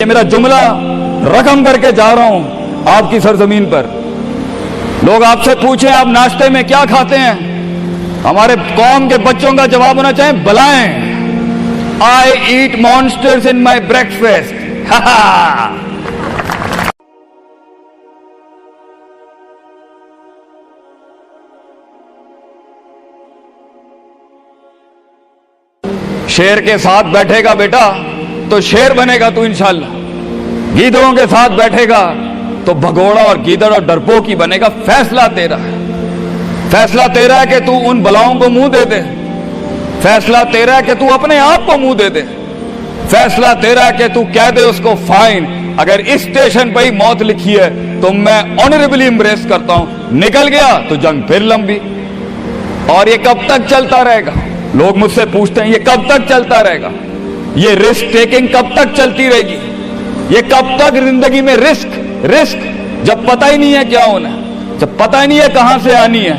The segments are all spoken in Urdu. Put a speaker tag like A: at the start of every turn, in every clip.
A: یہ میرا جملہ رقم کر کے جا رہا ہوں آپ کی سرزمین پر. لوگ آپ سے پوچھیں آپ ناشتے میں کیا کھاتے ہیں, ہمارے قوم کے بچوں کا جواب ہونا چاہیے بلائیں, I eat monsters in my breakfast. شیر کے ساتھ بیٹھے گا بیٹا تو شیر بنے گا تو انشاءاللہ, گیدڑوں کے ساتھ بیٹھے گا تو بھگوڑا اور گیدڑ اور ڈرپوک ہی بنے گا. فیصلہ تیرا ہے, فیصلہ تیرا ہے کہ تو ان بلاؤں کو منہ دے دے, فیصلہ تیرا ہے کہ تو اپنے آپ کو منہ دے دے, فیصلہ تیرا ہے کہ تو کہہ دے اس کو فائن, اگر اس اسٹیشن پہ ہی موت لکھی ہے تو میں آنریبلی امبریس کرتا ہوں, نکل گیا تو جنگ پھر لمبی. اور یہ کب تک چلتا رہے گا؟ لوگ مجھ سے پوچھتے ہیں یہ کب تک چلتا رہے گا, یہ رسک ٹیکنگ کب تک چلتی رہے گی, یہ کب تک زندگی میں رسک جب پتہ ہی نہیں ہے کیا ہونا ہے, جب پتہ ہی نہیں ہے کہاں سے آنی ہے,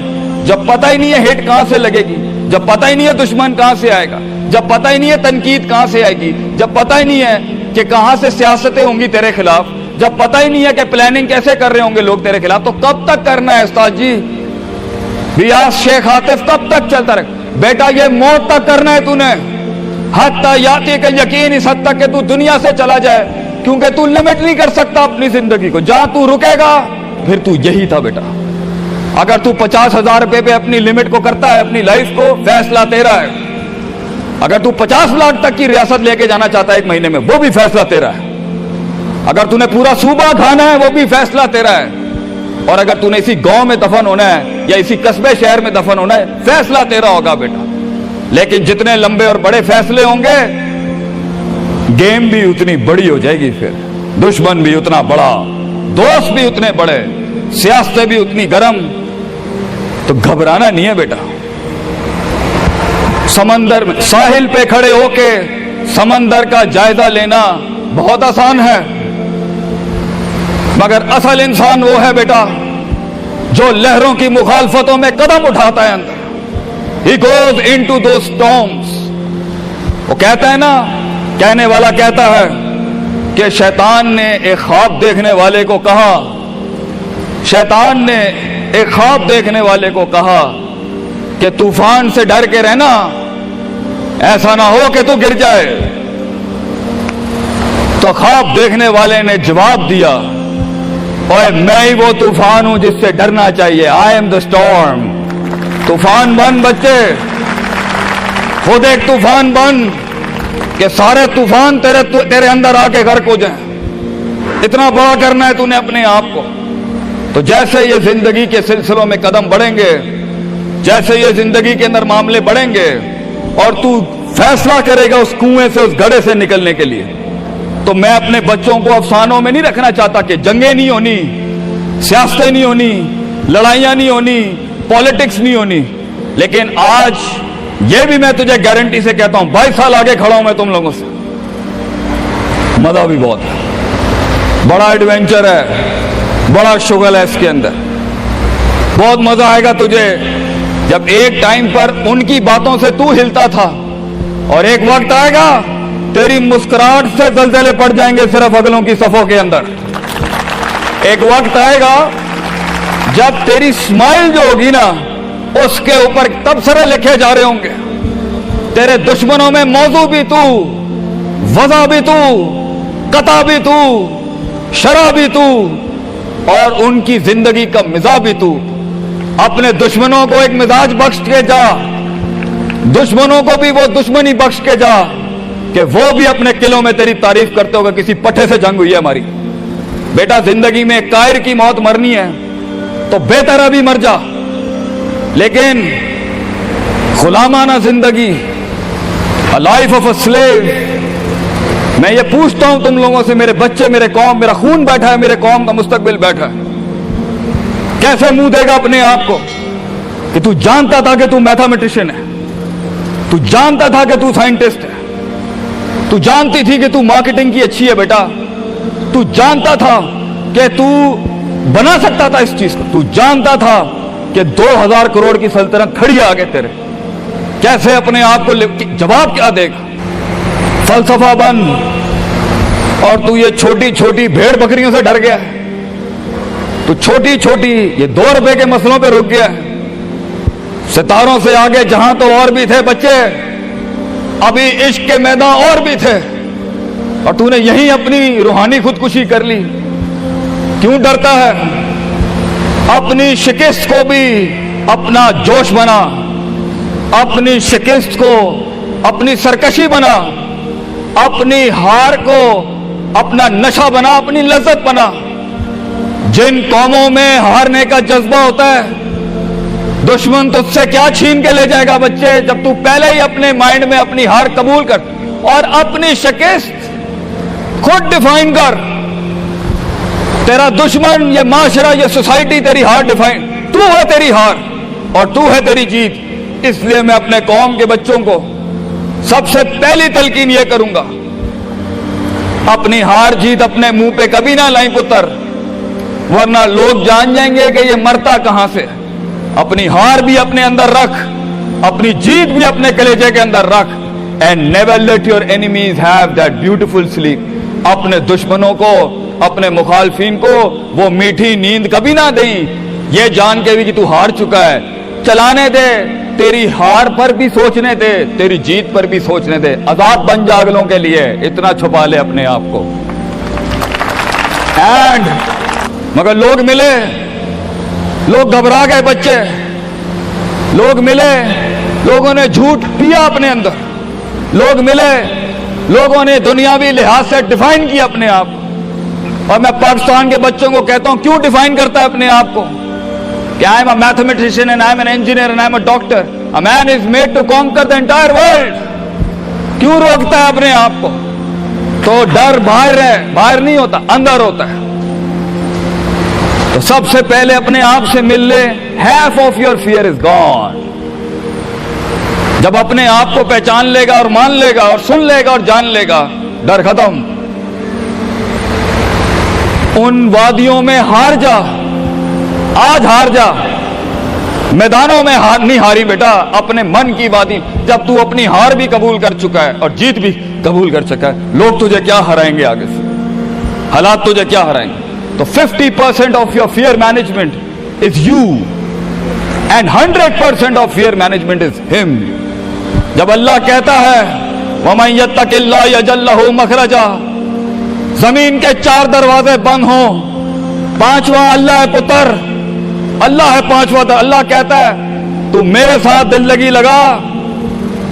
A: جب پتہ ہی نہیں ہے ہٹ کہاں سے لگے گی, جب پتہ ہی نہیں ہے دشمن کہاں سے آئے گا, جب پتہ ہی نہیں ہے تنقید کہاں سے آئے گی, جب پتہ ہی نہیں ہے کہ کہاں سے سیاستیں ہوں گی تیرے خلاف, جب پتہ ہی نہیں ہے کہ پلاننگ کیسے کر رہے ہوں گے لوگ تیرے خلاف, تو کب تک کرنا ہے استاد جی؟ ریاض شیخ عاطف کب تک چلتا رہے بیٹا؟ یہ موت تک کرنا ہے تو نے, حتی یاتی کا یقین اس حد تک کہ تو دنیا سے چلا جائے, کیونکہ تو لمٹ نہیں کر سکتا اپنی زندگی کو, جہاں تو رکے گا پھر تو یہی تھا بیٹا. اگر تو 50,000 روپے پہ اپنی لمٹ کو کرتا ہے اپنی لائف کو, فیصلہ تیرا ہے. اگر تو 50 لاکھ تک کی ریاست لے کے جانا چاہتا ہے ایک مہینے میں, وہ بھی فیصلہ تیرا ہے. اگر تو نے پورا صوبہ کھانا ہے وہ بھی فیصلہ تیرا ہے. اور اگر تو نے اسی گاؤں میں دفن ہونا ہے یا اسی قصبے شہر میں دفن ہونا ہے, فیصلہ تیرا ہوگا بیٹا. لیکن جتنے لمبے اور بڑے فیصلے ہوں گے گیم بھی اتنی بڑی ہو جائے گی, پھر دشمن بھی اتنا بڑا, دوست بھی اتنے بڑے, سیاستیں بھی اتنی گرم. تو گھبرانا نہیں ہے بیٹا. سمندر میں ساحل پہ کھڑے ہو کے سمندر کا جائزہ لینا بہت آسان ہے, مگر اصل انسان وہ ہے بیٹا جو لہروں کی مخالفتوں میں قدم اٹھاتا ہے اندر. He goes into those storms. وہ کہتا ہے نا, کہنے والا کہتا ہے کہ شیطان نے ایک خواب دیکھنے والے کو کہا, شیطان نے ایک خواب دیکھنے والے کو کہا کہ طوفان سے ڈر کے رہنا, ایسا نہ ہو کہ تو گر جائے. تو خواب دیکھنے والے نے جواب دیا, اوے میں ہی وہ طوفان ہوں جس سے ڈرنا چاہیے. I am the storm. طوفان بن بچے, خود ایک طوفان بن کہ سارے طوفان تیرے اندر آ کے غرق ہو جائیں. اتنا بڑا کرنا ہے تو نے اپنے آپ کو. تو جیسے یہ زندگی کے سلسلوں میں قدم بڑھیں گے, جیسے یہ زندگی کے اندر معاملے بڑھیں گے اور تو فیصلہ کرے گا اس کنویں سے, اس گڑھے سے نکلنے کے لیے, تو میں اپنے بچوں کو افسانوں میں نہیں رکھنا چاہتا کہ جنگیں نہیں ہونی, سیاستیں نہیں ہونی, لڑائیاں نہیں ہونی, پالیٹکس نہیں ہونی. لیکن آج یہ بھی میں تجھے گارنٹی سے کہتا ہوں, 22 سال آگے کھڑا ہوں میں تم لوگوں سے, مزہ بھی بہت ہے, بڑا ایڈونچر ہے, بڑا شغل ہے اس کے اندر. بہت مزہ آئے گا تجھے جب ایک ٹائم پر ان کی باتوں سے تو ہلتا تھا, اور ایک وقت آئے گا تیری مسکراہٹ سے زلزلے پڑ جائیں گے صرف اگلوں کی صفوں کے اندر. ایک وقت آئے گا جب تیری اسمائل جو ہوگی نا اس کے اوپر تبصرے لکھے جا رہے ہوں گے. تیرے دشمنوں میں موضوع بھی تو, وضع بھی تو, قطع بھی تو, شرح بھی تو, اور ان کی زندگی کا مزاج بھی تو. اپنے دشمنوں کو ایک مزاج بخش کے جا, دشمنوں کو بھی وہ دشمنی بخش کے جا کہ وہ بھی اپنے قلعوں میں تیری تعریف کرتے ہوگا کسی پٹھے سے جنگ ہوئی ہے ہماری. بیٹا زندگی میں کائر کی موت مرنی ہے تو بہتر ابھی مر جا, لیکن غلامانہ زندگی, a life of a slave. میں یہ پوچھتا ہوں تم لوگوں سے, میرے بچے, میرے قوم, میرا خون بیٹھا ہے, میرے قوم کا مستقبل بیٹھا ہے, کیسے منہ دے گا اپنے آپ کو کہ تو جانتا تھا کہ تو میتھمیٹیشین ہے, تو جانتا تھا کہ تو سائنٹسٹ ہے, تو جانتی تھی کہ تو مارکیٹنگ کی اچھی ہے بیٹا, تو جانتا تھا کہ تو بنا سکتا تھا اس چیز کو, تو جانتا تھا کہ 2000 کروڑ کی سلطنت کھڑی ہے آگے تیرے, کیسے اپنے آپ کو جواب کیا دے گا؟ فلسفہ بن, اور تو یہ چھوٹی چھوٹی بھیڑ بکریوں سے ڈر گیا, تو چھوٹی چھوٹی یہ 2 روپے کے مسئلوں پہ رک گیا. ستاروں سے آگے جہاں تو اور بھی تھے بچے, ابھی عشق کے میدان اور بھی تھے, اور تو نے یہیں اپنی روحانی خودکشی کر لی. کیوں ڈرتا ہے؟ اپنی شکست کو بھی اپنا جوش بنا, اپنی شکست کو اپنی سرکشی بنا, اپنی ہار کو اپنا نشہ بنا, اپنی لذت بنا. جن قوموں میں ہارنے کا جذبہ ہوتا ہے, دشمن تجھ سے کیا چھین کے لے جائے گا بچے, جب تو پہلے ہی اپنے مائنڈ میں اپنی ہار قبول کر اور اپنی شکست خود ڈیفائن کر. تیرا دشمن یہ معاشرہ, یہ سوسائٹی تیری ہار ڈیفائن, تو ہے تیری ہار اور تو ہے تیری جیت. اس لیے میں اپنے قوم کے بچوں کو سب سے پہلی تلقین یہ کروں گا, اپنی ہار جیت اپنے منہ پہ کبھی نہ لائیں پتر, ورنہ لوگ جان جائیں گے کہ یہ مرتا کہاں سے. اپنی ہار بھی اپنے اندر رکھ, اپنی جیت بھی اپنے کلیجے کے اندر رکھ. And never let your enemies have that beautiful slip. اپنے دشمنوں کو, اپنے مخالفین کو وہ میٹھی نیند کبھی نہ دیں, یہ جان کے بھی کہ تو ہار چکا ہے. چلانے دے, تیری ہار پر بھی سوچنے دے, تیری جیت پر بھی سوچنے دے. آزاد بن جا اگلوں کے لیے, اتنا چھپا لے اپنے آپ کو. اینڈ مگر لوگ ملے, لوگ گھبرا گئے بچے, لوگ ملے, لوگوں نے جھوٹ پیا اپنے اندر, لوگ ملے, لوگوں نے دنیاوی لحاظ سے ڈیفائن کیا اپنے آپ. اور میں پاکستان کے بچوں کو کہتا ہوں, کیوں ڈیفائن کرتا ہے اپنے آپ کو کہ I am a mathematician and I am an engineer and I am a doctor. A man is made to conquer the entire world. کیوں روکتا ہے اپنے آپ کو؟ تو ڈر باہر ہے, باہر نہیں ہوتا, اندر ہوتا ہے. تو سب سے پہلے اپنے آپ سے مل لے. half of your fear is gone. جب اپنے آپ کو پہچان لے گا اور مان لے گا اور سن لے گا اور جان لے گا, ڈر ختم. ان وادیوں میں ہار جا, آج ہار جا, میدانوں میں نہیں ہاری بیٹا, اپنے من کی وادی. جب تو اپنی ہار بھی قبول کر چکا ہے اور جیت بھی قبول کر چکا ہے, لوگ تجھے کیا ہرائیں گے آگے سے, حالات تجھے کیا ہرائیں گے. تو 50% of your fear management is you and 100% of fear management is him. جب اللہ کہتا ہے وَمَن يَتَّقِ اللَّهَ يَجْعَل لَّهُ مَخْرَجًا, زمین کے 4 دروازے بند ہوں, 5واں اللہ ہے پتر, اللہ ہے 5واں. اللہ کہتا ہے تو میرے ساتھ دل لگی لگا,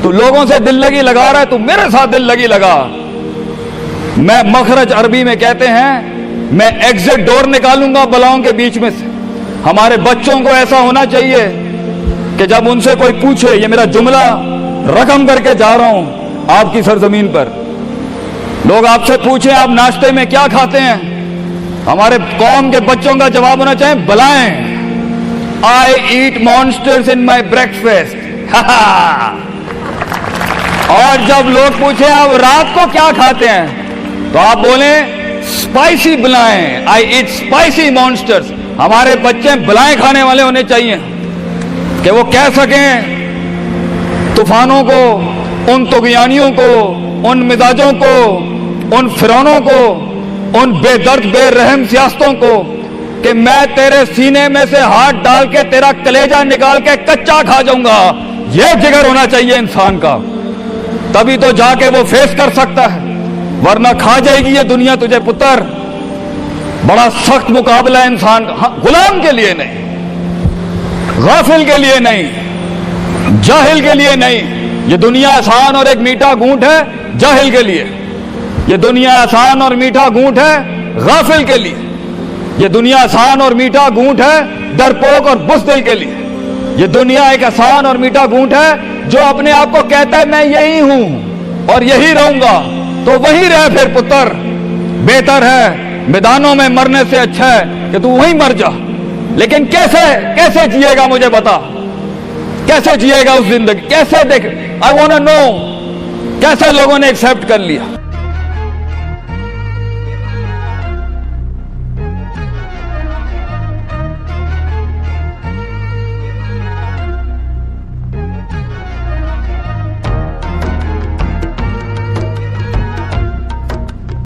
A: تو لوگوں سے دل لگی لگا رہا ہے, تو میرے ساتھ دل لگی لگا. میں مخرج عربی میں کہتے ہیں, میں ایگزٹ ڈور نکالوں گا بلاؤں کے بیچ میں سے. ہمارے بچوں کو ایسا ہونا چاہیے کہ جب ان سے کوئی پوچھے, یہ میرا جملہ رقم کر کے جا رہا ہوں آپ کی سرزمین پر, لوگ آپ سے پوچھیں آپ ناشتے میں کیا کھاتے ہیں, ہمارے قوم کے بچوں کا جواب ہونا چاہیے بلائیں I eat monsters in my breakfast. اور جب لوگ پوچھیں آپ رات کو کیا کھاتے ہیں, تو آپ بولیں اسپائسی بلائیں, I eat spicy monsters. ہمارے بچے بلائیں کھانے والے ہونے چاہیے کہ وہ کہہ سکیں طوفانوں کو, ان طغیانیوں کو, ان مزاجوں کو, ان فرعونوں کو, ان بے درد بے رحم سیاستوں کو کہ میں تیرے سینے میں سے ہاتھ ڈال کے تیرا کلیجہ نکال کے کچا کھا جاؤں گا. یہ جگر ہونا چاہیے انسان کا, تبھی تو جا کے وہ فیس کر سکتا ہے, ورنہ کھا جائے گی یہ دنیا تجھے پتر. بڑا سخت مقابلہ ہے انسان کا, غلام کے لیے نہیں, غافل کے لیے نہیں, جاہل کے لیے نہیں. یہ دنیا آسان اور ایک میٹھا گھونٹ ہے جاہل کے لیے, یہ دنیا آسان اور میٹھا گھونٹ ہے غافل کے لیے, یہ دنیا آسان اور میٹھا گھونٹ ہے ڈرپوک اور بزدل کے لیے. یہ دنیا ایک آسان اور میٹھا گھونٹ ہے جو اپنے آپ کو کہتا ہے میں یہی ہوں اور یہی رہوں گا, تو وہی رہ پھر پتر. بہتر ہے میدانوں میں مرنے سے اچھا ہے کہ تو وہیں مر جا. لیکن کیسے جیے گا مجھے بتا, کیسے جیے گا اس زندگی, کیسے دیکھ, I wanna know کیسے لوگوں نے ایکسپٹ کر لیا.